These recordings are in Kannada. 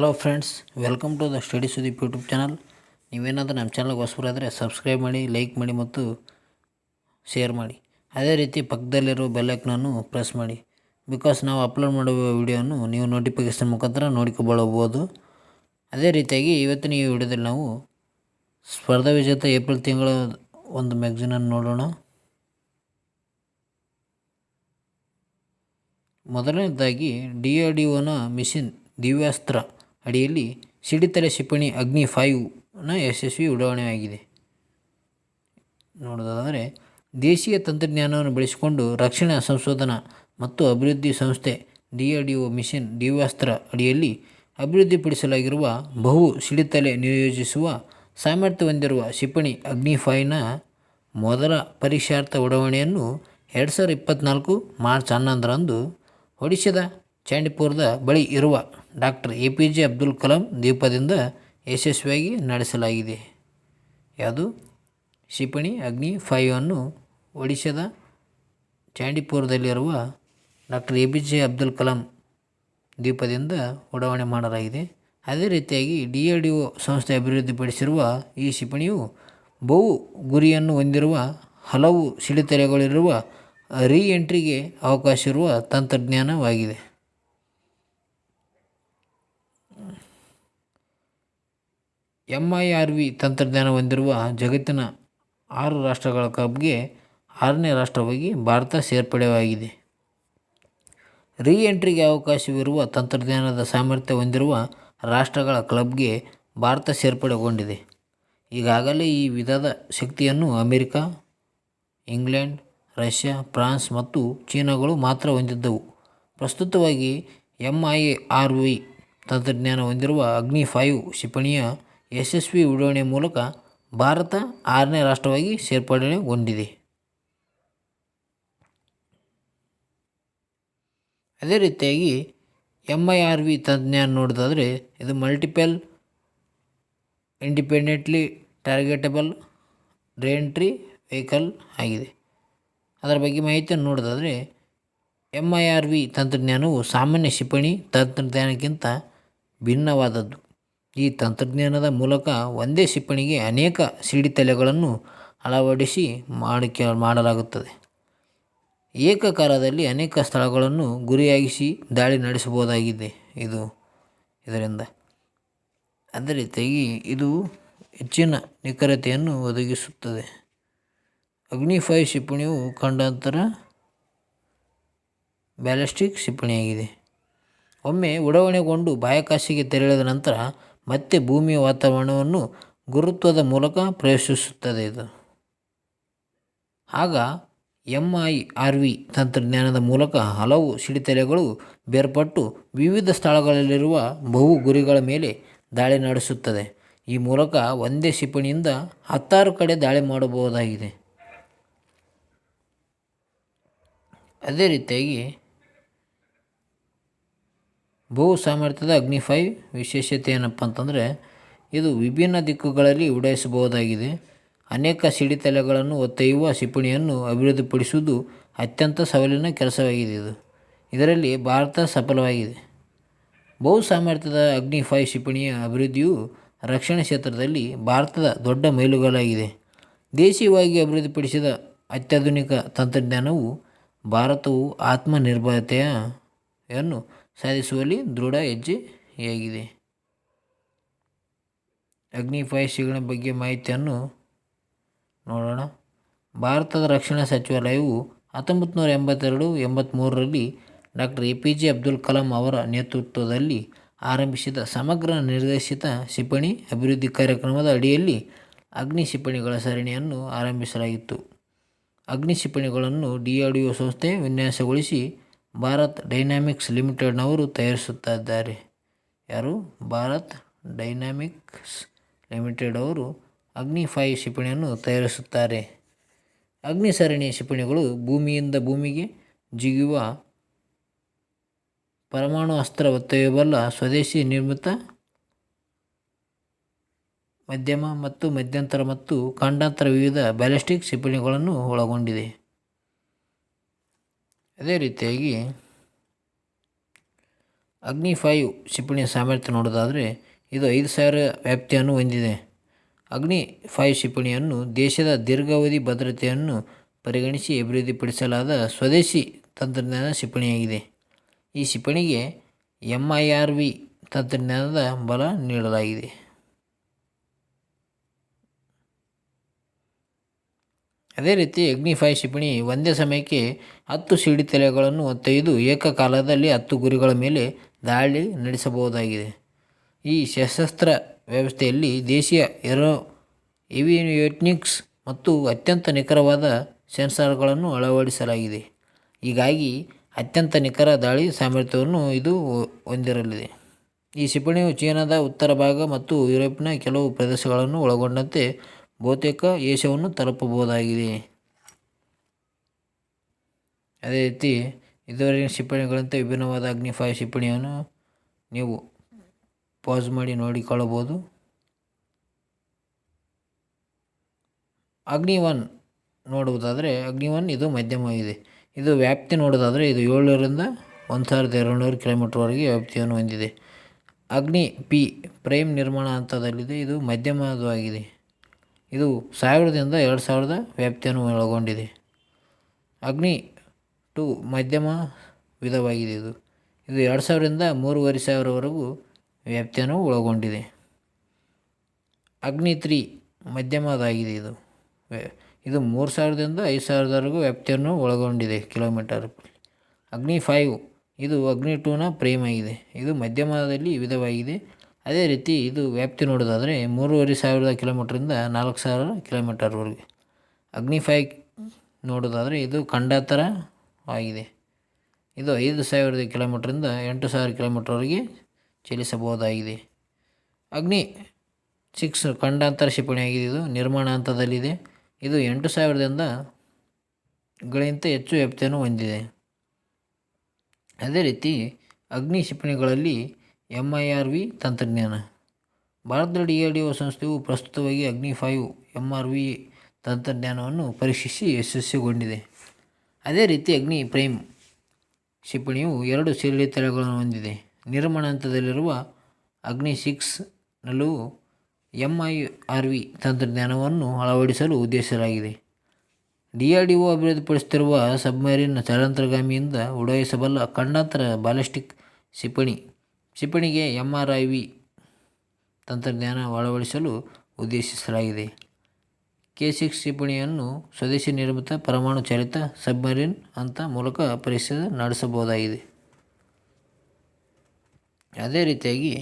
Hello friends, welcome to the study Sudeep YouTube channel. ನೀವೇನಾದರೂ ನಮ್ಮ ಚಾನಲ್ಗೆ ಹೊಸಬರಾದರೆ ಸಬ್ಸ್ಕ್ರೈಬ್ ಮಾಡಿ, ಲೈಕ್ ಮಾಡಿ ಮತ್ತು ಶೇರ್ ಮಾಡಿ. ಅದೇ ರೀತಿ ಪಕ್ಕದಲ್ಲಿರೋ ಬೆಲ್ಲೈಕನನ್ನು ಪ್ರೆಸ್ ಮಾಡಿ. ಬಿಕಾಸ್ ನಾವು ಅಪ್ಲೋಡ್ ಮಾಡುವ ವಿಡಿಯೋವನ್ನು ನೀವು ನೋಟಿಫಿಕೇಷನ್ ಮುಖಾಂತರ ನೋಡಿಕೊಳ್ಳಬಹುದು. ಅದೇ ರೀತಿಯಾಗಿ ಇವತ್ತಿನ ಈ ವಿಡಿಯೋದಲ್ಲಿ ನಾವು ಸ್ಪರ್ಧಾ ವಿಜೇತ ಏಪ್ರಿಲ್ ತಿಂಗಳ ಒಂದು ಮ್ಯಾಗ್ಝಿನನ್ನು ನೋಡೋಣ. ಮೊದಲನೇದಾಗಿ DRDOನ ಮಿಷನ್ ದಿವ್ಯಾಸ್ತ್ರ ಅಡಿಯಲ್ಲಿ ಸಿಡಿತಲೆ ಕ್ಷಿಪಣಿ ಅಗ್ನಿ 5ನ ಯಶಸ್ವಿ ಉಡಾವಣೆಯಾಗಿದೆ. ನೋಡೋದಾದರೆ, ದೇಶೀಯ ತಂತ್ರಜ್ಞಾನವನ್ನು ಬಳಸಿಕೊಂಡು ರಕ್ಷಣಾ ಸಂಶೋಧನಾ ಮತ್ತು ಅಭಿವೃದ್ಧಿ ಸಂಸ್ಥೆ DRDO ಮಿಷನ್ ದಿವ್ಯಾಸ್ತ್ರ ಅಡಿಯಲ್ಲಿ ಅಭಿವೃದ್ಧಿಪಡಿಸಲಾಗಿರುವ ಬಹು ಸಿಡಿತಲೆ ನಿಯೋಜಿಸುವ ಸಾಮರ್ಥ್ಯ ಹೊಂದಿರುವ ಕ್ಷಿಪಣಿ ಅಗ್ನಿ 5ನ ಮೊದಲ ಪರೀಕ್ಷಾರ್ಥ ಉಡಾವಣೆಯನ್ನು 2024 ಮಾರ್ಚ್ 11ರಂದು ಒಡಿಶಾದ ಚಾಂಡಿಪುರದ ಬಳಿ ಇರುವ ಡಾಕ್ಟರ್ APJ ಅಬ್ದುಲ್ ಕಲಾಂ ದ್ವೀಪದಿಂದ ಯಶಸ್ವಿಯಾಗಿ ನಡೆಸಲಾಗಿದೆ. ಯಾವುದು ಕ್ಷಿಪಣಿ ಅಗ್ನಿ 5ಅನ್ನು ಒಡಿಶಾದ ಚಾಂಡಿಪುರದಲ್ಲಿರುವ ಡಾಕ್ಟರ್ APJ ಅಬ್ದುಲ್ ಕಲಾಂ ದ್ವೀಪದಿಂದ ಉಡಾವಣೆ ಮಾಡಲಾಗಿದೆ. ಅದೇ ರೀತಿಯಾಗಿ DRDO ಸಂಸ್ಥೆ ಅಭಿವೃದ್ಧಿಪಡಿಸಿರುವ ಈ ಕ್ಷಿಪಣಿಯು ಬಹು ಗುರಿಯನ್ನು ಹೊಂದಿರುವ ಹಲವು ಸಿಡಿತಲೆಗಳಿರುವ ರೀ-ಎಂಟ್ರಿಗೆ ಅವಕಾಶ ಇರುವ ತಂತ್ರಜ್ಞಾನವಾಗಿದೆ. MIRV ತಂತ್ರಜ್ಞಾನ ಹೊಂದಿರುವ ಜಗತ್ತಿನ 6 ರಾಷ್ಟ್ರಗಳ ಕ್ಲಬ್ಗೆ 6ನೇ ರಾಷ್ಟ್ರವಾಗಿ ಭಾರತ ಸೇರ್ಪಡೆಯಾಗಿದೆ. ರೀ-ಎಂಟ್ರಿಗೆ ಅವಕಾಶವಿರುವ ತಂತ್ರಜ್ಞಾನದ ಸಾಮರ್ಥ್ಯ ಹೊಂದಿರುವ ರಾಷ್ಟ್ರಗಳ ಕ್ಲಬ್ಗೆ ಭಾರತ ಸೇರ್ಪಡೆಗೊಂಡಿದೆ. ಈಗಾಗಲೇ ಈ ವಿಧದ ಶಕ್ತಿಯನ್ನು ಅಮೆರಿಕ, ಇಂಗ್ಲೆಂಡ್, ರಷ್ಯಾ, ಫ್ರಾನ್ಸ್ ಮತ್ತು ಚೀನಾಗಳು ಮಾತ್ರ ಹೊಂದಿದ್ದವು. ಪ್ರಸ್ತುತವಾಗಿ MIRV ತಂತ್ರಜ್ಞಾನ ಹೊಂದಿರುವ ಅಗ್ನಿ 5 ಕ್ಷಿಪಣಿಯ ಯಶಸ್ವಿ ಉಡಾವಣೆ ಮೂಲಕ ಭಾರತ 6ನೇ ರಾಷ್ಟ್ರವಾಗಿ ಸೇರ್ಪಡೆಗೊಂಡಿದೆ. ಅದೇ ರೀತಿಯಾಗಿ MIRV ತಂತ್ರಜ್ಞಾನ ನೋಡೋದಾದರೆ, ಇದು ಮಲ್ಟಿಪಲ್ ಇಂಡಿಪೆಂಡೆಂಟ್ಲಿ ಟಾರ್ಗೆಟಬಲ್ ರೀ-ಎಂಟ್ರಿ ವೆಹಿಕಲ್ ಆಗಿದೆ. ಅದರ ಬಗ್ಗೆ ಮಾಹಿತಿಯನ್ನು ನೋಡೋದಾದರೆ, MIRV ತಂತ್ರಜ್ಞಾನವು ಸಾಮಾನ್ಯ ಕ್ಷಿಪಣಿ ತಂತ್ರಜ್ಞಾನಕ್ಕಿಂತ ಭಿನ್ನವಾದದ್ದು. ಈ ತಂತ್ರಜ್ಞಾನದ ಮೂಲಕ ಒಂದೇ ಕ್ಷಿಪಣಿಗೆ ಅನೇಕ ಸಿಡಿತಲೆಗಳನ್ನು ಅಳವಡಿಸಿ ಮಾಡಲಾಗುತ್ತದೆ. ಏಕಕಾಲದಲ್ಲಿ ಅನೇಕ ಸ್ಥಳಗಳನ್ನು ಗುರಿಯಾಗಿಸಿ ದಾಳಿ ನಡೆಸಬಹುದಾಗಿದೆ ಇದರಿಂದ. ಅದೇ ರೀತಿಯಾಗಿ ಇದು ಹೆಚ್ಚಿನ ನಿಖರತೆಯನ್ನು ಒದಗಿಸುತ್ತದೆ. ಅಗ್ನಿ 5 ಕ್ಷಿಪಣಿಯು ಖಂಡಾಂತರ ಬ್ಯಾಲಿಸ್ಟಿಕ್ ಕ್ಷಿಪಣಿಯಾಗಿದೆ. ಒಮ್ಮೆ ಉಡಾವಣೆಗೊಂಡು ಬಾಹ್ಯಾಕಾಶಕ್ಕೆ ತೆರಳಿದ ನಂತರ ಮತ್ತೆ ಭೂಮಿಯ ವಾತಾವರಣವನ್ನು ಗುರುತ್ವದ ಮೂಲಕ ಪ್ರವೇಶಿಸುತ್ತದೆ. ಆಗ MIRV ತಂತ್ರಜ್ಞಾನದ ಮೂಲಕ ಹಲವು ಸಿಡಿತಲೆಗಳು ಬೇರ್ಪಟ್ಟು ವಿವಿಧ ಸ್ಥಳಗಳಲ್ಲಿರುವ ಬಹು ಗುರಿಗಳ ಮೇಲೆ ದಾಳಿ ನಡೆಸುತ್ತದೆ. ಈ ಮೂಲಕ ಒಂದೇ ಕ್ಷಿಪಣಿಯಿಂದ 16 ಕಡೆ ದಾಳಿ ಮಾಡಬಹುದಾಗಿದೆ. ಅದೇ ರೀತಿಯಾಗಿ ಬಹು ಸಾಮರ್ಥ್ಯದ ಅಗ್ನಿ 5 ವಿಶೇಷತೆ ಏನಪ್ಪ ಅಂತಂದರೆ, ಇದು ವಿಭಿನ್ನ ದಿಕ್ಕುಗಳಲ್ಲಿ ಉಡಾಯಿಸಬಹುದಾಗಿದೆ. ಅನೇಕ ಸಿಡಿತಲೆಗಳನ್ನು ಹೊತ್ತೊಯ್ಯುವ ಕ್ಷಿಪಣಿಯನ್ನು ಅಭಿವೃದ್ಧಿಪಡಿಸುವುದು ಅತ್ಯಂತ ಸವಾಲಿನ ಕೆಲಸವಾಗಿದೆ. ಇದರಲ್ಲಿ ಭಾರತ ಸಫಲವಾಗಿದೆ. ಬಹು ಸಾಮರ್ಥ್ಯದ ಅಗ್ನಿ 5 ಕ್ಷಿಪಣಿಯ ಅಭಿವೃದ್ಧಿಯು ರಕ್ಷಣಾ ಕ್ಷೇತ್ರದಲ್ಲಿ ಭಾರತದ ದೊಡ್ಡ ಮೈಲುಗಲ್ಲಾಗಿದೆ. ದೇಶೀಯವಾಗಿ ಅಭಿವೃದ್ಧಿಪಡಿಸಿದ ಅತ್ಯಾಧುನಿಕ ತಂತ್ರಜ್ಞಾನವು ಭಾರತವು ಆತ್ಮನಿರ್ಭರತೆಯನ್ನು ಸಾಧಿಸುವಲ್ಲಿ ದೃಢ ಹೆಜ್ಜೆಯಾಗಿದೆ. ಅಗ್ನಿ 5 ಕ್ಷಿಪಣಿ ಬಗ್ಗೆ ಮಾಹಿತಿಯನ್ನು ನೋಡೋಣ. ಭಾರತದ ರಕ್ಷಣಾ ಸಚಿವಾಲಯವು 1982-83ರಲ್ಲಿ ಡಾಕ್ಟರ್ APJ ಅಬ್ದುಲ್ ಕಲಾಂ ಅವರ ನೇತೃತ್ವದಲ್ಲಿ ಆರಂಭಿಸಿದ ಸಮಗ್ರ ನಿರ್ದೇಶಿತ ಕ್ಷಿಪಣಿ ಅಭಿವೃದ್ಧಿ ಕಾರ್ಯಕ್ರಮದ ಅಡಿಯಲ್ಲಿ ಅಗ್ನಿ ಕ್ಷಿಪಣಿಗಳ ಸರಣಿಯನ್ನು ಆರಂಭಿಸಲಾಗಿತ್ತು. ಅಗ್ನಿ ಕ್ಷಿಪಣಿಗಳನ್ನು DRDO ಸಂಸ್ಥೆ ವಿನ್ಯಾಸಗೊಳಿಸಿ ಭಾರತ್ ಡೈನಾಮಿಕ್ಸ್ ಲಿಮಿಟೆಡ್ನವರು ತಯಾರಿಸುತ್ತಿದ್ದಾರೆ. ಯಾರು? ಭಾರತ್ ಡೈನಾಮಿಕ್ಸ್ ಲಿಮಿಟೆಡ್ ಅವರು ಅಗ್ನಿ 5 ಕ್ಷಿಪಣಿಯನ್ನು ತಯಾರಿಸುತ್ತಾರೆ. ಅಗ್ನಿ ಸರಣಿಯ ಕ್ಷಿಪಣಿಗಳು ಭೂಮಿಯಿಂದ ಭೂಮಿಗೆ ಜಿಗಿಯುವ ಪರಮಾಣು ಅಸ್ತ್ರ ಹೊತ್ತೊಯ್ಯಬಲ್ಲ ಸ್ವದೇಶಿ ನಿರ್ಮಿತ ಮಧ್ಯಮ ಮತ್ತು ಮಧ್ಯಂತರ ಮತ್ತು ಖಂಡಾಂತರ ವಿವಿಧ ಬ್ಯಾಲಿಸ್ಟಿಕ್ ಕ್ಷಿಪಣಿಗಳನ್ನು ಒಳಗೊಂಡಿದೆ. ಅದೇ ರೀತಿಯಾಗಿ ಅಗ್ನಿ 5 ಕ್ಷಿಪಣಿಯ ಸಾಮರ್ಥ್ಯ ನೋಡೋದಾದರೆ ಇದು 5000 ವ್ಯಾಪ್ತಿಯನ್ನು ಹೊಂದಿದೆ. ಅಗ್ನಿ 5 ಕ್ಷಿಪಣಿಯನ್ನು ದೇಶದ ದೀರ್ಘಾವಧಿ ಭದ್ರತೆಯನ್ನು ಪರಿಗಣಿಸಿ ಅಭಿವೃದ್ಧಿಪಡಿಸಲಾದ ಸ್ವದೇಶಿ ತಂತ್ರಜ್ಞಾನದ ಕ್ಷಿಪಣಿಯಾಗಿದೆ. ಈ ಕ್ಷಿಪಣಿಗೆ MIRV ತಂತ್ರಜ್ಞಾನದ ಬಲ ನೀಡಲಾಗಿದೆ. ಅದೇ ರೀತಿ ಅಗ್ನಿ 5 ಕ್ಷಿಪಣಿ ಒಂದೇ ಸಮಯಕ್ಕೆ 10 ಸಿಡಿತಲೆಗಳನ್ನು ಹೊತ್ತೊಯ್ದು ಏಕಕಾಲದಲ್ಲಿ 10 ಗುರಿಗಳ ಮೇಲೆ ದಾಳಿ ನಡೆಸಬಹುದಾಗಿದೆ. ಈ ಸಶಸ್ತ್ರ ವ್ಯವಸ್ಥೆಯಲ್ಲಿ ದೇಶೀಯ ಏವಿಯೋನಿಕ್ಸ್ ಮತ್ತು ಅತ್ಯಂತ ನಿಖರವಾದ ಸೆನ್ಸಾರ್ಗಳನ್ನು ಅಳವಡಿಸಲಾಗಿದೆ. ಹೀಗಾಗಿ ಅತ್ಯಂತ ನಿಖರ ದಾಳಿ ಸಾಮರ್ಥ್ಯವನ್ನು ಇದು ಹೊಂದಿರಲಿದೆ. ಈ ಕ್ಷಿಪಣಿಯು ಚೀನಾದ ಉತ್ತರ ಭಾಗ ಮತ್ತು ಯುರೋಪಿನ ಕೆಲವು ಪ್ರದೇಶಗಳನ್ನು ಒಳಗೊಂಡಂತೆ ಬಹುತೇಕ ಏಷ್ಯಾವನ್ನು ತಲುಪಬಹುದಾಗಿದೆ. ಅದೇ ರೀತಿ ಇದುವರೆಗಿನ ಕ್ಷಿಪಣಿಗಳಂತೆ ವಿಭಿನ್ನವಾದ ಅಗ್ನಿ 5 ಕ್ಷಿಪಣಿಯನ್ನು ನೀವು ಪಾಸ್ ಮಾಡಿ ನೋಡಿಕೊಳ್ಳಬಹುದು. ಅಗ್ನಿ 1 ನೋಡುವುದಾದರೆ ಅಗ್ನಿ 1 ಇದು ಮಧ್ಯಮವಾಗಿದೆ. ಇದು ವ್ಯಾಪ್ತಿ ನೋಡೋದಾದರೆ ಇದು 700ರಿಂದ 1200 ಕಿಲೋಮೀಟರ್ವರೆಗೆ ವ್ಯಾಪ್ತಿಯನ್ನು ಹೊಂದಿದೆ. ಅಗ್ನಿ ಪಿ ಪ್ರೈಮ್ ನಿರ್ಮಾಣ ಹಂತದಲ್ಲಿದೆ. ಇದು ಮಧ್ಯಮವಾಗಿದೆ. ಇದು 1000ರಿಂದ 2000 ವ್ಯಾಪ್ತಿಯನ್ನು ಒಳಗೊಂಡಿದೆ. ಅಗ್ನಿ 2 ಮಧ್ಯಮ ವಿಧವಾಗಿದೆ. ಇದು 2000ರಿಂದ 3500ವರೆಗೂ ವ್ಯಾಪ್ತಿಯನ್ನು ಒಳಗೊಂಡಿದೆ. ಅಗ್ನಿ 3 ಮಧ್ಯಮದಾಗಿದೆ. ಇದು 3000ದಿಂದ 5000ವರೆಗೂ ವ್ಯಾಪ್ತಿಯನ್ನು ಒಳಗೊಂಡಿದೆ ಕಿಲೋಮೀಟರ್. ಅಗ್ನಿ 5 ಇದು ಅಗ್ನಿ 2ನ ಪ್ರೈಮ್ ಆಗಿದೆ. ಇದು ಮಧ್ಯಮದಲ್ಲಿ ವಿಧವಾಗಿದೆ. ಅದೇ ರೀತಿ ಇದು ವ್ಯಾಪ್ತಿ ನೋಡೋದಾದರೆ 3500 ಕಿಲೋಮೀಟ್ರಿಂದ 4000 ಕಿಲೋಮೀಟರ್ವರೆಗೆ. ಅಗ್ನಿ 5 ನೋಡೋದಾದರೆ ಇದು ಖಂಡಾಂತರ ಆಗಿದೆ. ಇದು 5000 ಕಿಲೋಮೀಟ್ರಿಂದ 8000 ಕಿಲೋಮೀಟರ್ವರೆಗೆ ಚಲಿಸಬಹುದಾಗಿದೆ. ಅಗ್ನಿ 6 ಖಂಡಾಂತರ ಕ್ಷಿಪಣಿಯಾಗಿದೆ. ಇದು ನಿರ್ಮಾಣ ಹಂತದಲ್ಲಿದೆ. ಇದು 8000ದಿಂದ ಗಳಿಗಿಂತ ಹೆಚ್ಚು ವ್ಯಾಪ್ತಿಯನ್ನು ಹೊಂದಿದೆ. ಅದೇ ರೀತಿ ಅಗ್ನಿ ಕ್ಷಿಪಣಿಗಳಲ್ಲಿ MIRV ತಂತ್ರಜ್ಞಾನ. ಭಾರತದ DRDO ಸಂಸ್ಥೆಯು ಪ್ರಸ್ತುತವಾಗಿ ಅಗ್ನಿ 5 MIRV ತಂತ್ರಜ್ಞಾನವನ್ನು ಪರೀಕ್ಷಿಸಿ ಯಶಸ್ವಿಗೊಂಡಿದೆ. ಅದೇ ರೀತಿ ಅಗ್ನಿ ಪ್ರೈಮ್ ಕ್ಷಿಪಣಿಯು 2 ಸಿಡಿತಲೆಗಳನ್ನು ಹೊಂದಿದೆ. ನಿರ್ಮಾಣ ಹಂತದಲ್ಲಿರುವ ಅಗ್ನಿ 6ನಲ್ಲೂ MIRV ತಂತ್ರಜ್ಞಾನವನ್ನು ಅಳವಡಿಸಲು ಉದ್ದೇಶಿಸಲಾಗಿದೆ. DRDO ಅಭಿವೃದ್ಧಿಪಡಿಸುತ್ತಿರುವ ಸಬ್ಮರೀನ್ ಚಾಲಂತರಗಾಮಿಯಿಂದ ಉಡಾಯಿಸಬಲ್ಲ ಖಂಡಾಂತರ ಬ್ಯಾಲಿಸ್ಟಿಕ್ ಕ್ಷಿಪಣಿಗೆ MIRV ತಂತ್ರಜ್ಞಾನ ಅಳವಡಿಸಲು ಉದ್ದೇಶಿಸಲಾಗಿದೆ. K6 ಕ್ಷಿಪಣಿಯನ್ನು ಸ್ವದೇಶಿ ನಿರ್ಮಿತ ಪರಮಾಣು ಚಾಲಿತ ಸಬ್ಮರೀನ್ ಹಂತ ಮೂಲಕ ಪರೀಕ್ಷೆ ನಡೆಸಬಹುದಾಗಿದೆ. ಅದೇ ರೀತಿಯಾಗಿ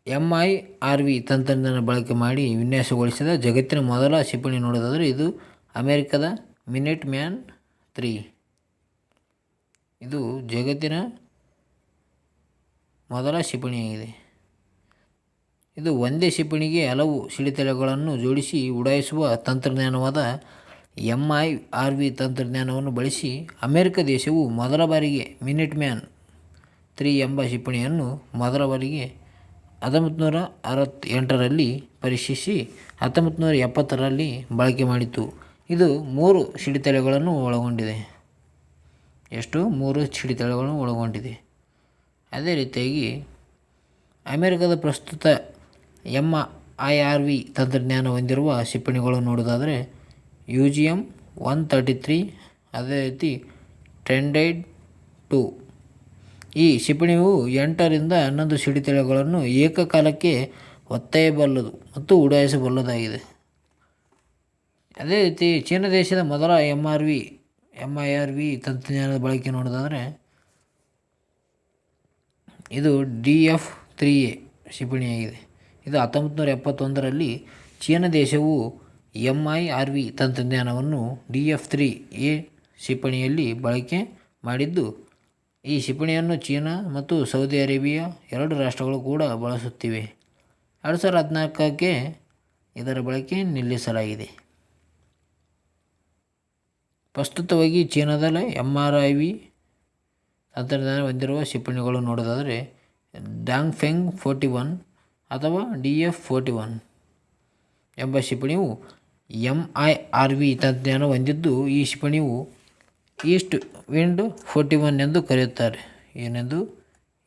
MIRV ತಂತ್ರಜ್ಞಾನ ಬಳಕೆ ಮಾಡಿ ವಿನ್ಯಾಸಗೊಳಿಸಿದ ಜಗತ್ತಿನ ಮೊದಲ ಕ್ಷಿಪಣಿ ನೋಡೋದಾದರೆ ಇದು ಅಮೆರಿಕದ ಮಿನಿಟ್ ಮ್ಯಾನ್ 3. ಇದು ಜಗತ್ತಿನ ಮೊದಲ ಕ್ಷಿಪಣಿಯಾಗಿದೆ. ಇದು ಒಂದೇ ಕ್ಷಿಪಣಿಗೆ ಹಲವು ಸಿಡಿತಲೆಗಳನ್ನು ಜೋಡಿಸಿ ಉಡಾಯಿಸುವ ತಂತ್ರಜ್ಞಾನವಾದ MIRV ತಂತ್ರಜ್ಞಾನವನ್ನು ಬಳಸಿ ಅಮೆರಿಕ ದೇಶವು ಮೊದಲ ಬಾರಿಗೆ ಮಿನಿಟ್ ಮ್ಯಾನ್ 3 ಎಂಬ ಕ್ಷಿಪಣಿಯನ್ನು ಮೊದಲ ಬಾರಿಗೆ 1968ರಲ್ಲಿ ಪರೀಕ್ಷಿಸಿ 1970ರಲ್ಲಿ ಬಳಕೆ ಮಾಡಿತು. ಇದು 3 ಸಿಡಿತಲೆಗಳನ್ನು ಒಳಗೊಂಡಿದೆ. 3 ಸಿಡಿತಲೆಗಳನ್ನು ಒಳಗೊಂಡಿದೆ. ಅದೇ ರೀತಿಯಾಗಿ ಅಮೆರಿಕದ ಪ್ರಸ್ತುತ MIRV ತಂತ್ರಜ್ಞಾನ ಹೊಂದಿರುವ ಕ್ಷಿಪಣಿಗಳು ನೋಡೋದಾದರೆ UGM-133, ಅದೇ ರೀತಿ ಟ್ರೆಂಡೈಡ್ 2. ಈ ಕ್ಷಿಪಣಿಯು 8ರಿಂದ 11 ಸಿಡಿತಲೆಗಳನ್ನು ಏಕಕಾಲಕ್ಕೆ ಹೊತ್ತೊಯ್ಯಬಲ್ಲದು ಮತ್ತು ಉಡಾಯಿಸಬಲ್ಲದಾಗಿದೆ. ಅದೇ ರೀತಿ ಚೀನಾ ದೇಶದ ಮೊದಲ MIRV ತಂತ್ರಜ್ಞಾನದ ಬಳಕೆ ನೋಡೋದಾದರೆ ಇದು DF-3A ಕ್ಷಿಪಣಿಯಾಗಿದೆ. ಇದು 1971ರಲ್ಲಿ ಚೀನಾ ದೇಶವು MIRV ತಂತ್ರಜ್ಞಾನವನ್ನು DF-3A ಕ್ಷಿಪಣಿಯಲ್ಲಿ ಬಳಕೆ ಮಾಡಿದ್ದು, ಈ ಕ್ಷಿಪಣಿಯನ್ನು ಚೀನಾ ಮತ್ತು ಸೌದಿ ಅರೇಬಿಯಾ 2 ರಾಷ್ಟ್ರಗಳು ಕೂಡ ಬಳಸುತ್ತಿವೆ. 2014ಕ್ಕೆ ಇದರ ಬಳಕೆ ನಿಲ್ಲಿಸಲಾಗಿದೆ. ಪ್ರಸ್ತುತವಾಗಿ ಚೀನಾದಲ್ಲಿ MIRV ತಂತ್ರಜ್ಞಾನ ಹೊಂದಿರುವ ಕ್ಷಿಪಣಿಗಳು ನೋಡೋದಾದರೆ ಡಾಂಗ್ಫೆಂಗ್ 41 ಅಥವಾ DF-41 ಎಂಬ ಕ್ಷಿಪಣಿಯು MIRV ತಂತ್ರಜ್ಞಾನ ಹೊಂದಿದ್ದು, ಈ ಕ್ಷಿಪಣಿಯು ಈಸ್ಟ್ ವಿಂಡ್ 41 ಎಂದು ಕರೆಯುತ್ತಾರೆ.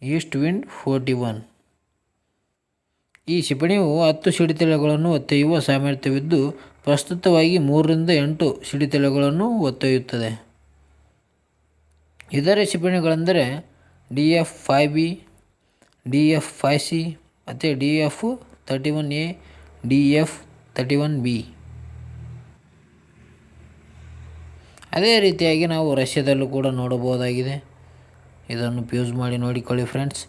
East wind 41. ಈ ಕ್ಷಿಪಣಿಯು 10 ಸಿಡಿತಲೆಗಳನ್ನು ಹೊತ್ತೊಯ್ಯುವ ಸಾಮರ್ಥ್ಯವಿದ್ದು ಪ್ರಸ್ತುತವಾಗಿ 3ರಿಂದ 8 ಸಿಡಿತಲೆಗಳನ್ನು ಹೊತ್ತೊಯ್ಯುತ್ತದೆ. ಇದರ ಕ್ಷಿಪಣಿಗಳೆಂದರೆ DF-5B, DF-5C ಮತ್ತು DF-31A, DF-31B. ಅದೇ ರೀತಿಯಾಗಿ ನಾವು ರಷ್ಯಾದಲ್ಲೂ ಕೂಡ ನೋಡಬಹುದಾಗಿದೆ. ಇದನ್ನು ಫ್ಯೂಸ್ ಮಾಡಿ ನೋಡಿಕೊಳ್ಳಿ ಫ್ರೆಂಡ್ಸ್.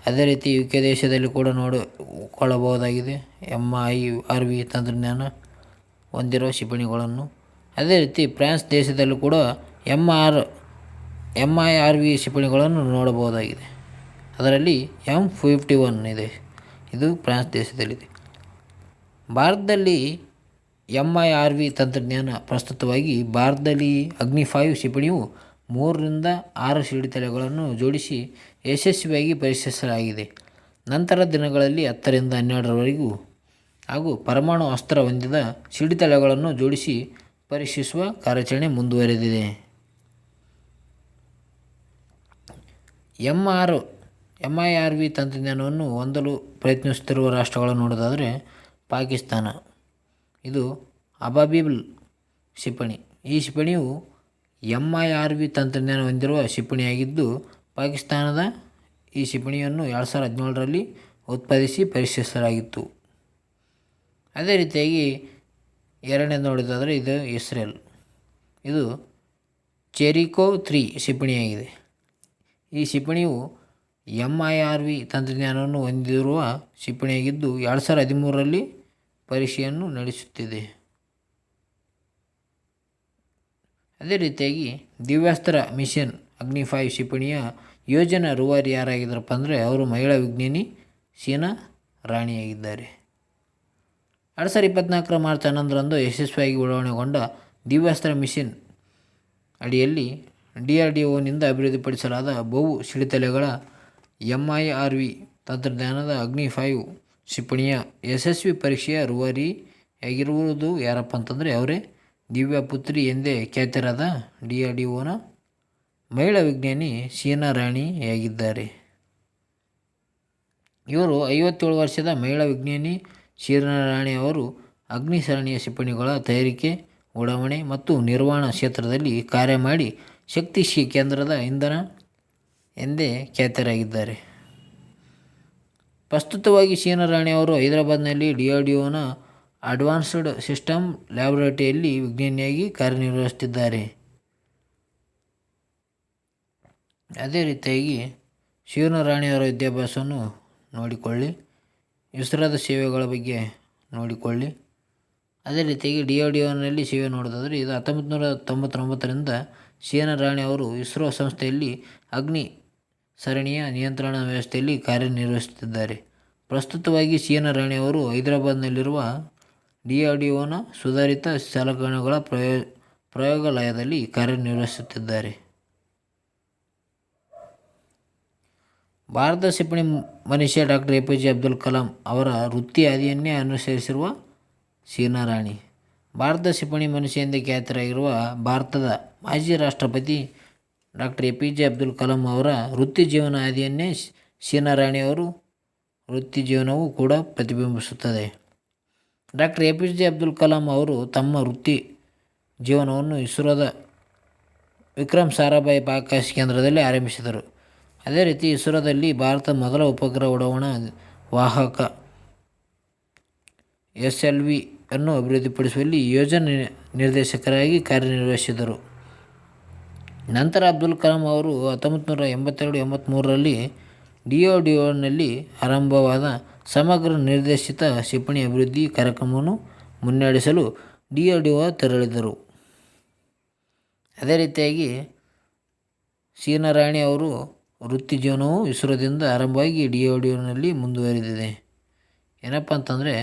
ಅದೇ ರೀತಿ UK ದೇಶದಲ್ಲಿ ಕೂಡ ನೋಡಿಕೊಳ್ಳಬಹುದಾಗಿದೆ MIRV ತಂತ್ರಜ್ಞಾನ ಹೊಂದಿರುವ ಕ್ಷಿಪಣಿಗಳನ್ನು. ಅದೇ ರೀತಿ ಫ್ರಾನ್ಸ್ ದೇಶದಲ್ಲೂ ಕೂಡ MIRV ಕ್ಷಿಪಣಿಗಳನ್ನು ನೋಡಬಹುದಾಗಿದೆ. ಅದರಲ್ಲಿ M51 ಇದೆ, ಇದು ಫ್ರಾನ್ಸ್ ದೇಶದಲ್ಲಿದೆ. ಭಾರತದಲ್ಲಿ MIRV ತಂತ್ರಜ್ಞಾನ ಪ್ರಸ್ತುತವಾಗಿ ಭಾರತದಲ್ಲಿ ಅಗ್ನಿ-5 ಕ್ಷಿಪಣಿಯು 3ರಿಂದ 6 ಸಿಡಿತಲೆಗಳನ್ನು ಜೋಡಿಸಿ ಯಶಸ್ವಿಯಾಗಿ ಪರೀಕ್ಷಿಸಲಾಗಿದೆ. ನಂತರ ದಿನಗಳಲ್ಲಿ 10ರಿಂದ 12ರವರೆಗೂ ಹಾಗೂ ಪರಮಾಣು ಅಸ್ತ್ರ ಹೊಂದಿದ ಸಿಡಿತಲೆಗಳನ್ನು ಜೋಡಿಸಿ ಪರೀಕ್ಷಿಸುವ ಕಾರ್ಯಾಚರಣೆ ಮುಂದುವರೆದಿದೆ. MIRV ತಂತ್ರಜ್ಞಾನವನ್ನು ಹೊಂದಲು ಪ್ರಯತ್ನಿಸುತ್ತಿರುವ ರಾಷ್ಟ್ರಗಳನ್ನು ನೋಡೋದಾದರೆ ಪಾಕಿಸ್ತಾನ, ಇದು ಅಬಾಬಿಲ್ ಕ್ಷಿಪಣಿ. ಈ ಕ್ಷಿಪಣಿಯು MIRV ತಂತ್ರಜ್ಞಾನ ಹೊಂದಿರುವ ಕ್ಷಿಪಣಿಯಾಗಿದ್ದು ಪಾಕಿಸ್ತಾನದ ಈ ಕ್ಷಿಪಣಿಯನ್ನು 2017ರಲ್ಲಿ ಉತ್ಪಾದಿಸಿ ಪರೀಕ್ಷಿಸಲಾಗಿತ್ತು. ಅದೇ ರೀತಿಯಾಗಿ ಎರಡನೇದು ನೋಡೋದಾದರೆ ಇದು ಇಸ್ರೇಲ್, ಇದು ಚೆರಿಕೋ 3 ಕ್ಷಿಪಣಿಯಾಗಿದೆ. ಈ ಕ್ಷಿಪಣಿಯು MIRV ತಂತ್ರಜ್ಞಾನವನ್ನು ಹೊಂದಿರುವ ಕ್ಷಿಪಣಿಯಾಗಿದ್ದು 2013ರಲ್ಲಿ ಪರೀಕ್ಷೆಯನ್ನು ನಡೆಸುತ್ತಿದೆ. ಅದೇ ರೀತಿಯಾಗಿ ದಿವ್ಯಾಸ್ತ್ರ ಮಿಷನ್ ಅಗ್ನಿ-5 ಕ್ಷಿಪಣಿಯ ಯೋಜನಾ ರೂವಾರಿ ಯಾರಾಗಿದ್ದಾರಪ್ಪ ಅಂದರೆ ಅವರು ಮಹಿಳಾ ವಿಜ್ಞಾನಿ ಶೀನಾ ರಾಣಿಯಾಗಿದ್ದಾರೆ. 2024 ಮಾರ್ಚ್ 11ರಂದು ಯಶಸ್ವಿಯಾಗಿ ಉಡಾವಣೆಗೊಂಡ ದಿವ್ಯಾಸ್ತ್ರ ಮಿಷನ್ ಅಡಿಯಲ್ಲಿ DRDOನಿಂದ ಅಭಿವೃದ್ಧಿಪಡಿಸಲಾದ ಬಹು ಸಿಡಿತಲೆಗಳ MIRV ತಂತ್ರಜ್ಞಾನದ ಅಗ್ನಿ-5 ಕ್ಷಿಪಣಿಯ ಯಶಸ್ವಿ ಪರೀಕ್ಷೆಯ ರೂವಾರಿಯಾಗಿರುವುದು ಯಾರಪ್ಪ ಅಂತಂದರೆ ಅವರೇ ದಿವ್ಯಪುತ್ರಿ ಎಂದೇ ಖ್ಯಾತರಾದ DRDOನ ಮಹಿಳಾ ವಿಜ್ಞಾನಿ ಶೀನಾ ರಾಣಿಯಾಗಿದ್ದಾರೆ. ಇವರು 57 ವರ್ಷದ ಮಹಿಳಾ ವಿಜ್ಞಾನಿ ಶೀನಾ ರಾಣಿ ಅವರು ಅಗ್ನಿ ಸರಣಿಯ ಕ್ಷಿಪಣಿಗಳ ತಯಾರಿಕೆ, ಉಡಾವಣೆ ಮತ್ತು ನಿರ್ವಹಣಾ ಕ್ಷೇತ್ರದಲ್ಲಿ ಕಾರ್ಯ ಮಾಡಿ ಶಕ್ತಿ ಕೇಂದ್ರದ ಇಂಧನ ಎಂದೇ ಖ್ಯಾತರಾಗಿದ್ದಾರೆ. ಪ್ರಸ್ತುತವಾಗಿ ಶೀನಾ ರಾಣಿ ಅವರು ಹೈದರಾಬಾದ್ನಲ್ಲಿ DRDOನ ಅಡ್ವಾನ್ಸ್ಡ್ ಸಿಸ್ಟಮ್ ಲ್ಯಾಬೊರೇಟರಿಯಲ್ಲಿ ವಿಜ್ಞಾನಿಯಾಗಿ ಕಾರ್ಯನಿರ್ವಹಿಸುತ್ತಿದ್ದಾರೆ. ಅದೇ ರೀತಿಯಾಗಿ ಶೀನಾ ರಾಣಿಯವರ ವಿದ್ಯಾಭ್ಯಾಸವನ್ನು ನೋಡಿಕೊಳ್ಳಿ, ಇಸ್ರೋದ ಸೇವೆಗಳ ಬಗ್ಗೆ ನೋಡಿಕೊಳ್ಳಿ. ಅದೇ ರೀತಿಯಾಗಿ DRDOನಲ್ಲಿ ಸೇವೆ ನೋಡೋದಾದರೆ ಇದು 1999ರಿಂದ ಶೀನಾ ರಾಣಿ ಅವರು ಇಸ್ರೋ ಸಂಸ್ಥೆಯಲ್ಲಿ ಅಗ್ನಿ ಸರಣಿಯ ನಿಯಂತ್ರಣ ವ್ಯವಸ್ಥೆಯಲ್ಲಿ ಕಾರ್ಯನಿರ್ವಹಿಸುತ್ತಿದ್ದಾರೆ. ಪ್ರಸ್ತುತವಾಗಿ ಶೀನಾ ರಾಣಿ ಅವರು ಹೈದರಾಬಾದ್ನಲ್ಲಿರುವ DRDOನ ಸುಧಾರಿತ ಸಲಕರಣೆಗಳ ಪ್ರಯೋಗಾಲಯದಲ್ಲಿ ಕಾರ್ಯನಿರ್ವಹಿಸುತ್ತಿದ್ದಾರೆ. ಭಾರತ ಕ್ಷಿಪಣಿ ಮನುಷ್ಯ ಡಾಕ್ಟರ್ APJ ಅಬ್ದುಲ್ ಕಲಾಂ ಅವರ ವೃತ್ತಿ ಹಾದಿಯನ್ನೇ ಅನುಸರಿಸಿರುವ ಶೀನಾ ರಾಣಿ ಭಾರತ ಕ್ಷಿಪಣಿ ಮನುಷ್ಯ ಎಂದೇ ಖ್ಯಾತರಾಗಿರುವ ಭಾರತದ ಮಾಜಿ ರಾಷ್ಟ್ರಪತಿ ಡಾಕ್ಟರ್ APJ ಅಬ್ದುಲ್ ಕಲಾಂ ಅವರ ವೃತ್ತಿ ಜೀವನ ಹಾದಿಯನ್ನೇ ಶೀನಾ ರಾಣಿಯವರು ವೃತ್ತಿ ಜೀವನವೂ ಕೂಡ ಪ್ರತಿಬಿಂಬಿಸುತ್ತದೆ. ಡಾಕ್ಟರ್ APJ ಅಬ್ದುಲ್ ಕಲಾಂ ಅವರು ತಮ್ಮ ವೃತ್ತಿ ಜೀವನವನ್ನು ಇಸ್ರೋದ ವಿಕ್ರಮ್ ಸಾರಾಭಾಯಿ ಬಾಹ್ಯಾಕಾಶ ಕೇಂದ್ರದಲ್ಲಿ ಆರಂಭಿಸಿದರು. ಅದೇ ರೀತಿ ಇಸ್ರೋದಲ್ಲಿ ಭಾರತದ ಮೊದಲ ಉಪಗ್ರಹ ಉಡಾವಣಾ ವಾಹಕ SLV ಅನ್ನು ಅಭಿವೃದ್ಧಿಪಡಿಸುವಲ್ಲಿ ಯೋಜನಾ ನಿರ್ದೇಶಕರಾಗಿ ಕಾರ್ಯನಿರ್ವಹಿಸಿದರು. ನಂತರ ಅಬ್ದುಲ್ ಕಲಾಂ ಅವರು 1982-83ರಲ್ಲಿ DRDOನಲ್ಲಿ ಆರಂಭವಾದ ಸಮಗ್ರ ನಿರ್ದೇಶಿತ ಕ್ಷಿಪಣಿ ಅಭಿವೃದ್ಧಿ ಕಾರ್ಯಕ್ರಮವನ್ನು ಮುನ್ನಡೆಸಲು DRDO ತೆರಳಿದರು. ಅದೇ ರೀತಿಯಾಗಿ ಶೀನಾ ರಾಣಿ ಅವರು ವೃತ್ತಿ ಜೀವನವು ಇಸ್ರೋದಿಂದ ಆರಂಭವಾಗಿ DRDOನಲ್ಲಿ ಮುಂದುವರಿದಿದೆ. ಏನಪ್ಪ ಅಂತಂದರೆ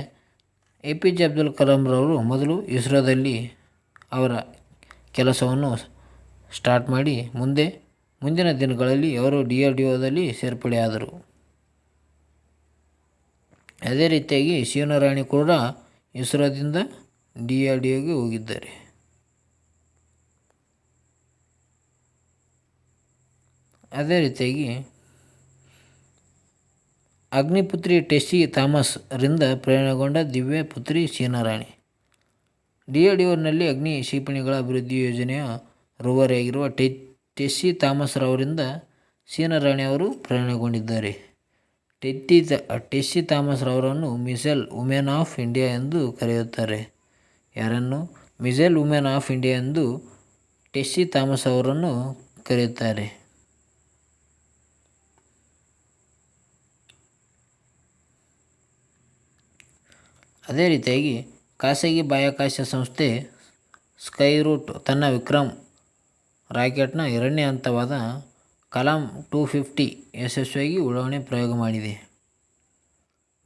APJ ಅಬ್ದುಲ್ ಕಲಾಂರವರು ಮೊದಲು ಇಸ್ರೋದಲ್ಲಿ ಅವರ ಕೆಲಸವನ್ನು ಸ್ಟಾರ್ಟ್ ಮಾಡಿ ಮುಂದಿನ ದಿನಗಳಲ್ಲಿ ಅವರು DRDOದಲ್ಲಿ ಸೇರ್ಪಡೆಯಾದರು. ಅದೇ ರೀತಿಯಾಗಿ ಶೀನಾ ರಾಣಿ ಕೂಡ ಇಸ್ರೋದಿಂದ DRDOಗೆ ಹೋಗಿದ್ದಾರೆ. ಅದೇ ರೀತಿಯಾಗಿ ಅಗ್ನಿಪುತ್ರಿ ಟೆಸ್ಸಿ ಥಾಮಸ್ ರಿಂದ ಪ್ರೇರಣೆಗೊಂಡ ದಿವ್ಯ ಪುತ್ರಿ ಸೀನಾರಾಣಿ. ಡಿಆರ್ಡಿಒನಲ್ಲಿ ಅಗ್ನಿ ಕ್ಷಿಪಣಿಗಳ ಅಭಿವೃದ್ಧಿ ಯೋಜನೆಯ ರೂವಾರಿಯಾಗಿರುವ ಟೆಸ್ಸಿ ಥಾಮಸ್ ರವರಿಂದ ಸೀನಾರಾಣಿ ಅವರು ಪ್ರೇರಣೆಗೊಂಡಿದ್ದಾರೆ. ಟೆಸ್ಸಿ ಥಾಮಸ್ ರವರನ್ನು ಮಿಸೈಲ್ ವುಮೆನ್ ಆಫ್ ಇಂಡಿಯಾ ಎಂದು ಕರೆಯುತ್ತಾರೆ. ಯಾರನ್ನು? ಮಿಸೈಲ್ ವುಮೆನ್ ಆಫ್ ಇಂಡಿಯಾ ಎಂದು ಟೆಸ್ಸಿ ಥಾಮಸ್ ಅವರನ್ನು ಕರೆಯುತ್ತಾರೆ. ಅದೇ ರೀತಿಯಾಗಿ ಖಾಸಗಿ ಬಾಹ್ಯಾಕಾಶ ಸಂಸ್ಥೆ ಸ್ಕೈರೂಟ್ ತನ್ನ ವಿಕ್ರಮ್ ರಾಕೆಟ್ನ 2ನೇ ಹಂತವಾದ ಕಲಾಮ್ 250 ಯಶಸ್ವಿಯಾಗಿ ಉಡಾವಣೆ ಪ್ರಯೋಗ ಮಾಡಿದೆ.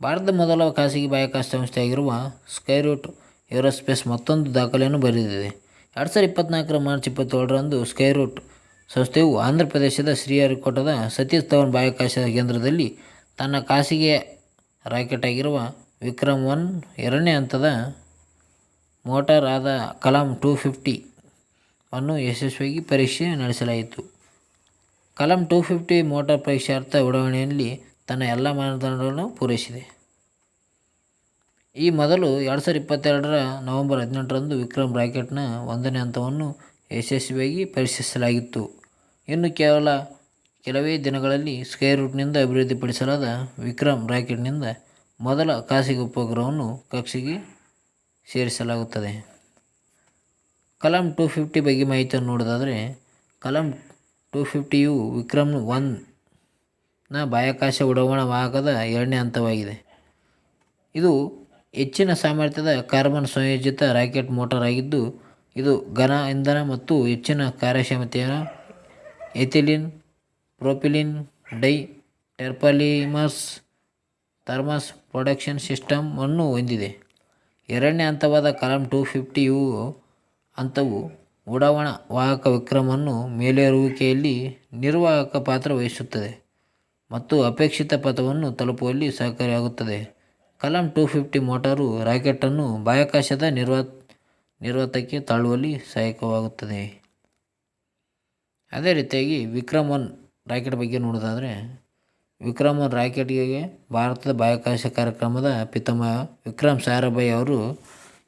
ಭಾರತದ ಮೊದಲ ಖಾಸಗಿ ಬಾಹ್ಯಾಕಾಶ ಸಂಸ್ಥೆಯಾಗಿರುವ ಸ್ಕೈರೂಟ್ ಏರೋಸ್ಪೇಸ್ ಮತ್ತೊಂದು ದಾಖಲೆಯನ್ನು ಬರೆದಿದೆ. 2024 ಮಾರ್ಚ್ 27ರಂದು ಸ್ಕೈರೂಟ್ ಸಂಸ್ಥೆಯು ಆಂಧ್ರ ಪ್ರದೇಶದ ಶ್ರೀಹರಿಕೋಟದ ಸತೀಶ್ ಧವನ್ ಬಾಹ್ಯಾಕಾಶ ಕೇಂದ್ರದಲ್ಲಿ ತನ್ನ ಖಾಸಗಿ ರಾಕೆಟ್ ಆಗಿರುವ ವಿಕ್ರಮ್ 1 2ನೇ ಹಂತದ ಮೋಟಾರ್ ಆದ ಕಲಾಮ್ 250 ಅನ್ನು ಯಶಸ್ವಿಯಾಗಿ ಪರೀಕ್ಷೆ ನಡೆಸಲಾಯಿತು. ಕಲಾಮ್ 250 ಮೋಟಾರ್ ಪರೀಕ್ಷಾರ್ಥ ಉಡಾವಣೆಯಲ್ಲಿ ತನ್ನ ಎಲ್ಲ ಮಾನದಂಡಗಳನ್ನು ಪೂರೈಸಿದೆ. ಈ ಮೊದಲು 2022ರ ನವೆಂಬರ್ 18ರಂದು ವಿಕ್ರಮ್ ರಾಕೆಟ್ನ 1ನೇ ಹಂತವನ್ನು ಯಶಸ್ವಿಯಾಗಿ ಪರೀಕ್ಷಿಸಲಾಗಿತ್ತು. ಇನ್ನು ಕೆಲವೇ ದಿನಗಳಲ್ಲಿ ಸ್ಕೈರೂಟ್ನಿಂದ ಅಭಿವೃದ್ಧಿಪಡಿಸಲಾದ ವಿಕ್ರಮ್ ರಾಕೆಟ್ನಿಂದ ಮೊದಲ ಖಾಸಗಿ ಉಪಗ್ರಹವನ್ನು ಕಕ್ಷೆಗೆ ಸೇರಿಸಲಾಗುತ್ತದೆ. ಕಲಾಮ್ 250 ಬಗ್ಗೆ ಮಾಹಿತಿಯನ್ನು ನೋಡೋದಾದರೆ, ಕಲಾಮ್ 250ಯು ವಿಕ್ರಮ್ 1ನ ಬಾಹ್ಯಾಕಾಶ ಉಡಾವಣಾ ವಾಹಕದ 2ನೇ ಹಂತವಾಗಿದೆ. ಇದು ಹೆಚ್ಚಿನ ಸಾಮರ್ಥ್ಯದ ಕಾರ್ಬನ್ ಸಂಯೋಜಿತ ರಾಕೆಟ್ ಮೋಟಾರ್ ಆಗಿದ್ದು, ಇದು ಘನ ಇಂಧನ ಮತ್ತು ಹೆಚ್ಚಿನ ಕಾರ್ಯಕ್ಷಮತೆಯ ಎಥಿಲೀನ್ ಪ್ರೊಪಿಲೀನ್ ಡೈ ಥರ್ಮಸ್ ಪ್ರೊಡಕ್ಷನ್ ಸಿಸ್ಟಮ್ ಅನ್ನು ಹೊಂದಿದೆ. 2ನೇ ಹಂತವಾದ ಕಲಾಮ್ 250 ಹಂತವು ಉಡಾವಣಾ ವಾಹಕ ವಿಕ್ರಮ್ ಅನ್ನು ಮೇಲೇರುವಿಕೆಯಲ್ಲಿ ನಿರ್ವಾಹಕ ಪಾತ್ರ ವಹಿಸುತ್ತದೆ ಮತ್ತು ಅಪೇಕ್ಷಿತ ಪಥವನ್ನು ತಲುಪುವಲ್ಲಿ ಸಹಕಾರಿಯಾಗುತ್ತದೆ. ಕಲಾಮ್ 250 ಮೋಟಾರು ರಾಕೆಟನ್ನು ಬಾಹ್ಯಾಕಾಶದ ನಿರ್ವಾತಕ್ಕೆ ತಳ್ಳುವಲ್ಲಿ ಸಹಾಯಕವಾಗುತ್ತದೆ. ಅದೇ ರೀತಿಯಾಗಿ ವಿಕ್ರಮ್ 1 ರಾಕೆಟ್ ಬಗ್ಗೆ ನೋಡೋದಾದರೆ, ವಿಕ್ರಮ್ 1 ರಾಕೆಟ್ಗೆ ಭಾರತದ ಬಾಹ್ಯಾಕಾಶ ಕಾರ್ಯಕ್ರಮದ ಪಿತಾಮಹ ವಿಕ್ರಮ್ ಸಾರಾಭಾಯಿ ಅವರು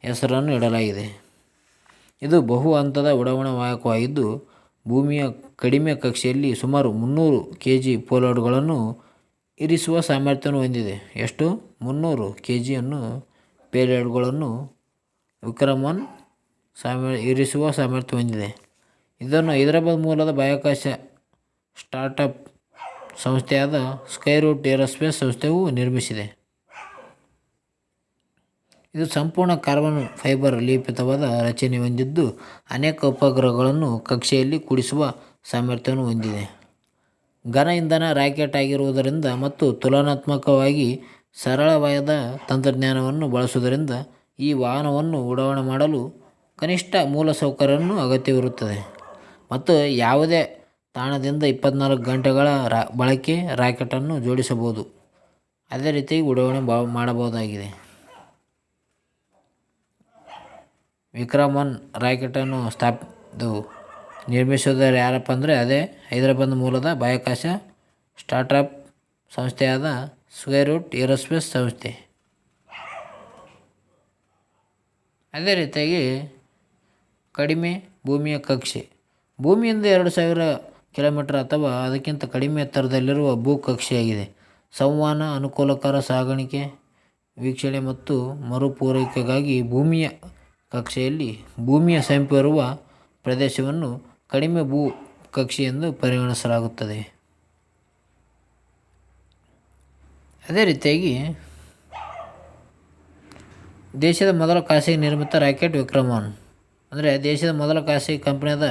ಹೆಸರನ್ನು ಇಡಲಾಗಿದೆ. ಇದು ಬಹು ಹಂತದ ಉಡಾವಣಾ ವಾಹಕವಾಗಿದ್ದು, ಭೂಮಿಯ ಕಡಿಮೆ ಕಕ್ಷೆಯಲ್ಲಿ ಸುಮಾರು 300 kg ಪೇಲೋಡ್ಗಳನ್ನು ಇರಿಸುವ ಸಾಮರ್ಥ್ಯವನ್ನು ಹೊಂದಿದೆ. ಎಷ್ಟು? 300 kg ಪೇಲೋಡ್ಗಳನ್ನು ವಿಕ್ರಮ್ 1 ಇರಿಸುವ ಸಾಮರ್ಥ್ಯ ಹೊಂದಿದೆ. ಇದನ್ನು ಹೈದರಾಬಾದ್ ಮೂಲದ ಬಾಹ್ಯಾಕಾಶ ಸ್ಟಾರ್ಟಪ್ ಸಂಸ್ಥೆಯಾದ ಸ್ಕೈರೂಟ್ ಏರೋಸ್ಪೇಸ್ ಸಂಸ್ಥೆಯು ನಿರ್ಮಿಸಿದೆ. ಇದು ಸಂಪೂರ್ಣ ಕಾರ್ಬನ್ ಫೈಬರ್ ಲೇಪಿತವಾದ ರಚನೆ ಹೊಂದಿದ್ದು, ಅನೇಕ ಉಪಗ್ರಹಗಳನ್ನು ಕಕ್ಷೆಯಲ್ಲಿ ಕೂಡಿಸುವ ಸಾಮರ್ಥ್ಯವನ್ನು ಹೊಂದಿದೆ. ಘನ ಇಂಧನ ರಾಕೆಟ್ ಆಗಿರುವುದರಿಂದ ಮತ್ತು ತುಲನಾತ್ಮಕವಾಗಿ ಸರಳವಾದ ತಂತ್ರಜ್ಞಾನವನ್ನು ಬಳಸುವುದರಿಂದ ಈ ವಾಹನವನ್ನು ಉಡಾವಣೆ ಮಾಡಲು ಕನಿಷ್ಠ ಮೂಲಸೌಕರ್ಯವನ್ನು ಅಗತ್ಯವಿರುತ್ತದೆ ಮತ್ತು ಯಾವುದೇ ತಾಣದಿಂದ 24 ಗಂಟೆಗಳ ಬಳಕೆ ರಾಕೆಟನ್ನು ಜೋಡಿಸಬಹುದು. ಅದೇ ರೀತಿಯಾಗಿ ಉಡಾವಣೆ ಮಾಡಬಹುದಾಗಿದೆ. ವಿಕ್ರಮ್ 1 ರಾಕೆಟನ್ನು ನಿರ್ಮಿಸುವುದಾದರೆ ಯಾರಪ್ಪ ಅಂದರೆ ಅದೇ ಹೈದರಾಬಾದ್ ಮೂಲದ ಬಾಹ್ಯಾಕಾಶ ಸ್ಟಾರ್ಟಪ್ ಸಂಸ್ಥೆಯಾದ ಸ್ಕೈರೂಟ್ ಏರೋಸ್ಪೇಸ್ ಸಂಸ್ಥೆ. ಅದೇ ರೀತಿಯಾಗಿ ಕಡಿಮೆ ಭೂಮಿಯ ಕಕ್ಷೆ. ಭೂಮಿಯಿಂದ 2000 ಕಿಲೋಮೀಟರ್ ಅಥವಾ ಅದಕ್ಕಿಂತ ಕಡಿಮೆ ಎತ್ತರದಲ್ಲಿರುವ ಭೂಕಕ್ಷೆಯಾಗಿದೆ. ಸಂವಹನ, ಅನುಕೂಲಕರ ಸಾಗಾಣಿಕೆ, ವೀಕ್ಷಣೆ ಮತ್ತು ಮರುಪೂರೈಕೆಗಾಗಿ ಭೂಮಿಯ ಕಕ್ಷೆಯಲ್ಲಿ ಭೂಮಿಯ ಸಮೀಪವಿರುವ ಪ್ರದೇಶವನ್ನು ಕಡಿಮೆ ಭೂ ಕಕ್ಷೆ ಎಂದು ಪರಿಗಣಿಸಲಾಗುತ್ತದೆ. ಅದೇ ರೀತಿಯಾಗಿ ದೇಶದ ಮೊದಲ ಖಾಸಗಿ ನಿರ್ಮಿತ ರಾಕೆಟ್ ವಿಕ್ರಮ್ 1 ಅಂದರೆ ದೇಶದ ಮೊದಲ ಖಾಸಗಿ ಕಂಪನಿಯಾದ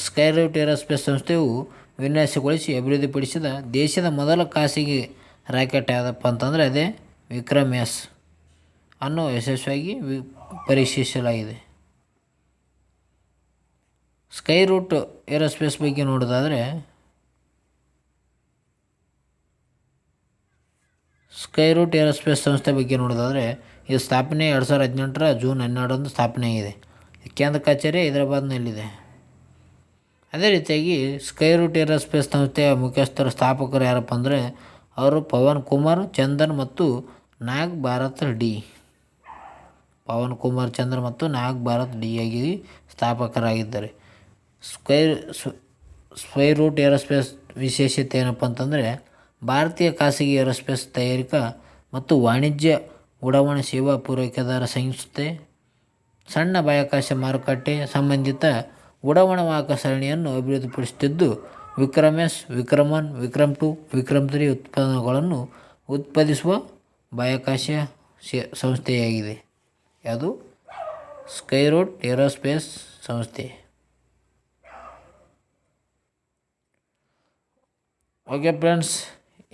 ಸ್ಕೈರೂಟ್ ಏರೋಸ್ಪೇಸ್ ಸಂಸ್ಥೆಯು ವಿನ್ಯಾಸಗೊಳಿಸಿ ಅಭಿವೃದ್ಧಿಪಡಿಸಿದ ದೇಶದ ಮೊದಲ ಖಾಸಗಿ ರಾಕೆಟ್ ಯಾವುದಪ್ಪ ಅಂತಂದರೆ ಅದೇ ವಿಕ್ರಮ್ ಎಸ್ ಅನ್ನು ಯಶಸ್ವಿಯಾಗಿ ಪರೀಕ್ಷಿಸಲಾಗಿದೆ. ಸ್ಕೈರೂಟ್ ಏರೋಸ್ಪೇಸ್ ಬಗ್ಗೆ ನೋಡೋದಾದರೆ, ಸ್ಕೈರೂಟ್ ಏರೋಸ್ಪೇಸ್ ಸಂಸ್ಥೆ ಬಗ್ಗೆ ನೋಡೋದಾದರೆ ಇದು ಸ್ಥಾಪನೆ 2018ರ ಜೂನ್ 12ರಂದು ಸ್ಥಾಪನೆಯಾಗಿದೆ. ಕೇಂದ್ರ ಕಚೇರಿ ಹೈದರಾಬಾದ್ನಲ್ಲಿದೆ. ಅದೇ ರೀತಿಯಾಗಿ ಸ್ಕೈರೂಟ್ ಏರೋಸ್ಪೇಸ್ ಸಂಸ್ಥೆಯ ಮುಖ್ಯಸ್ಥರು ಸ್ಥಾಪಕರು ಯಾರಪ್ಪ ಅಂದರೆ ಅವರು ಪವನ್ ಕುಮಾರ್ ಚಂದನ್ ಮತ್ತು ನಾಗ್ ಭಾರತ್ ಡಿ. ಪವನ್ ಕುಮಾರ್ ಚಂದ್ರ ಮತ್ತು ನಾಗ್ ಭಾರತ್ ಡಿ ಆಗಿ ಸ್ಥಾಪಕರಾಗಿದ್ದಾರೆ. ಸ್ಕೈ ರೂಟ್ ಏರೋಸ್ಪೇಸ್ ವಿಶೇಷತೆ ಏನಪ್ಪ ಅಂತಂದರೆ ಭಾರತೀಯ ಖಾಸಗಿ ಏರೋಸ್ಪೇಸ್ ತಯಾರಿಕಾ ಮತ್ತು ವಾಣಿಜ್ಯ ಉಡಾವಣೆ ಸೇವಾ ಪೂರೈಕೆದಾರ ಸಂಸ್ಥೆ. ಸಣ್ಣ ಬಾಹ್ಯಾಕಾಶ ಮಾರುಕಟ್ಟೆ ಸಂಬಂಧಿತ ಉಡಾವಣಾ ವಾಹಕ ಸರಣಿಯನ್ನು ಅಭಿವೃದ್ಧಿಪಡಿಸುತ್ತಿದ್ದು ವಿಕ್ರಮ್-ಎಸ್, ವಿಕ್ರಮ್-1, ವಿಕ್ರಮ್-2, ವಿಕ್ರಮ್-3 ಉತ್ಪನ್ನಗಳನ್ನು ಉತ್ಪಾದಿಸುವ ಬಾಹ್ಯಾಕಾಶ ಸಂಸ್ಥೆಯಾಗಿದೆ. ಯಾವುದು? ಸ್ಕೈ ರೂಟ್ ಏರೋಸ್ಪೇಸ್ ಸಂಸ್ಥೆ. ಓಕೆ ಫ್ರೆಂಡ್ಸ್,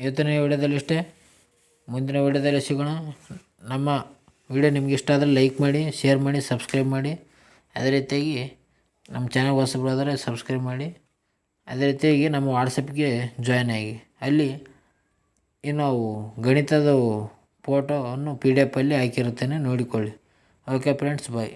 ಇವತ್ತಿನ ವಿಡಿಯೋದಲ್ಲಿ ಇಷ್ಟೇ. ಮುಂದಿನ ವಿಡಿಯೋದಲ್ಲಿ ಸಿಗೋಣ. ನಮ್ಮ ವಿಡಿಯೋ ನಿಮ್ಗೆ ಇಷ್ಟ ಆದರೆ ಲೈಕ್ ಮಾಡಿ, ಶೇರ್ ಮಾಡಿ, ಸಬ್ಸ್ಕ್ರೈಬ್ ಮಾಡಿ. ಅದೇ ರೀತಿಯಾಗಿ ನಮ್ಮ ಚಾನಲ್ ಹೊಸಬರಾದರೆ ಸಬ್ಸ್ಕ್ರೈಬ್ ಮಾಡಿ. ಅದೇ ರೀತಿಯಾಗಿ ನಮ್ಮ ವಾಟ್ಸಪ್ಗೆ ಜಾಯ್ನ್ ಆಗಿ. ಅಲ್ಲಿ ನಾವು ಗಣಿತದ ಫೋಟೋವನ್ನು PDF ಅಲ್ಲಿ ಹಾಕಿರುತ್ತೇನೆ, ನೋಡಿಕೊಳ್ಳಿ. ಓಕೆ ಫ್ರೆಂಡ್ಸ್, ಬಾಯ್.